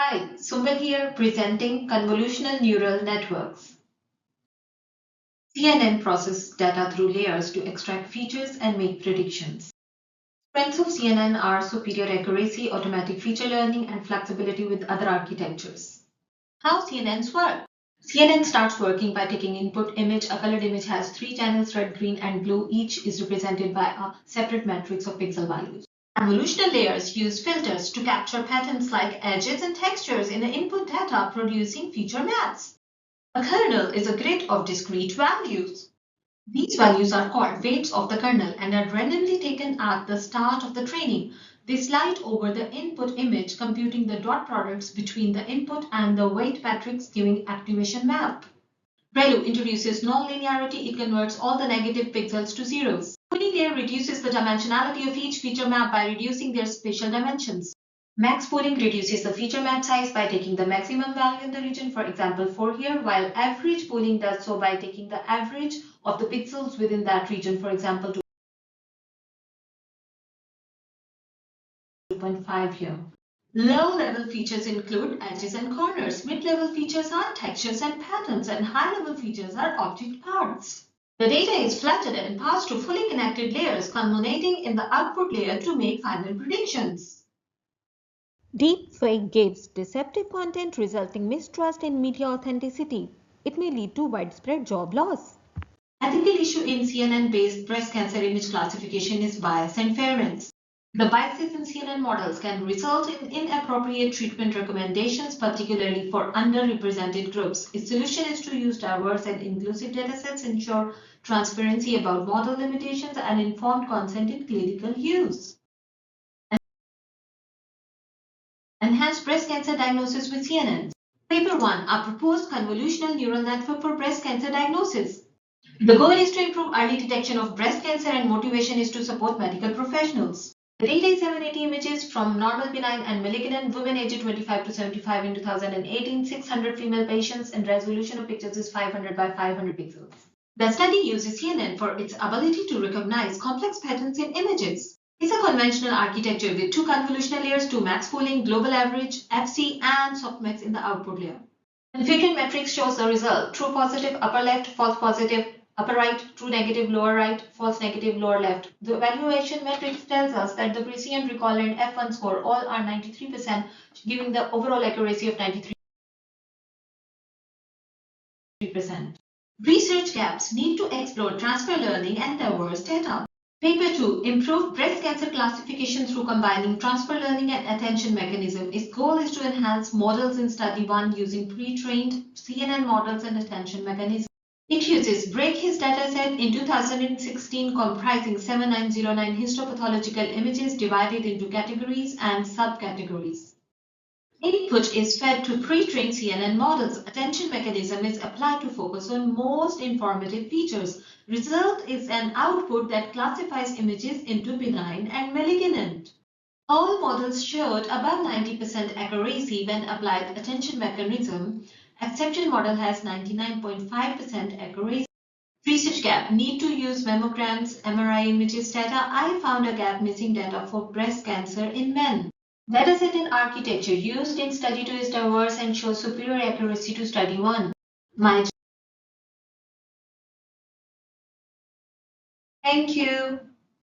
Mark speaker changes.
Speaker 1: Hi, Sumbal here presenting Convolutional Neural Networks. CNN processes data through layers to extract features and make predictions. Strengths of CNN are superior accuracy, automatic feature learning, and flexibility with other architectures. How CNNs work? CNN starts working by taking input image. A colored image has three channels, red, green, and blue. Each is represented by a separate matrix of pixel values. Convolutional layers use filters to capture patterns like edges and textures in the input data, producing feature maps. A kernel is a grid of discrete values. These values are called weights of the kernel and are randomly taken at the start of the training. They slide over the input image, computing the dot products between the input and the weight matrix, giving activation map. ReLU introduces nonlinearity. It converts all the negative pixels to zeros. Pooling layer reduces the dimensionality of each feature map by reducing their spatial dimensions. Max pooling reduces the feature map size by taking the maximum value in the region, for example 4 here, while average pooling does so by taking the average of the pixels within that region, for example 2.5 here. Low-level features include edges and corners. Mid-level features are textures and patterns, and high-level features are object parts. The data is flattened and passed to fully connected layers, culminating in the output layer to make final predictions.
Speaker 2: Deepfake gives deceptive content, resulting mistrust in media authenticity. It may lead to widespread job loss.
Speaker 1: Ethical issue in CNN-based breast cancer image classification is bias and fairness. The biases in CNN models can result in inappropriate treatment recommendations, particularly for underrepresented groups. Its solution is to use diverse and inclusive datasets, ensure transparency about model limitations, and informed consent in clinical use. Enhanced breast cancer diagnosis with CNN. Paper 1, a proposed convolutional neural network for breast cancer diagnosis. The goal is to improve early detection of breast cancer, and motivation is to support medical professionals. The data is 780 images from normal, benign, and malignant women aged 25 to 75 in 2018, 600 female patients, and resolution of pictures is 500 by 500 pixels. The study uses CNN for its ability to recognize complex patterns in images. It's a conventional architecture with two convolutional layers, two max pooling, global average, FC, and softmax in the output layer. Configured matrix shows the result: true positive upper left, false positive upper right, true negative lower right, false negative lower left. The evaluation matrix tells us that the Bayesian recall and F1 score all are 93%, giving the overall accuracy of 93%. Research gaps need to explore transfer learning and diverse data. Paper 2, improved breast cancer classification through combining transfer learning and attention mechanism. Its goal is to enhance models in study 1 using pre-trained CNN models and attention mechanism. It uses BreakHis dataset in 2016 comprising 7909 histopathological images divided into categories and subcategories. Input is fed to pre-trained CNN models. Attention mechanism is applied to focus on most informative features. Result is an output that classifies images into benign and malignant. All models showed above 90% accuracy when applied attention mechanism. Exception model has 99.5% accuracy. Research gap. Need to use mammograms, MRI images data. I found a gap missing data for breast cancer in men. Dataset and architecture used in study 2 is diverse and shows superior accuracy to study 1. Thank you.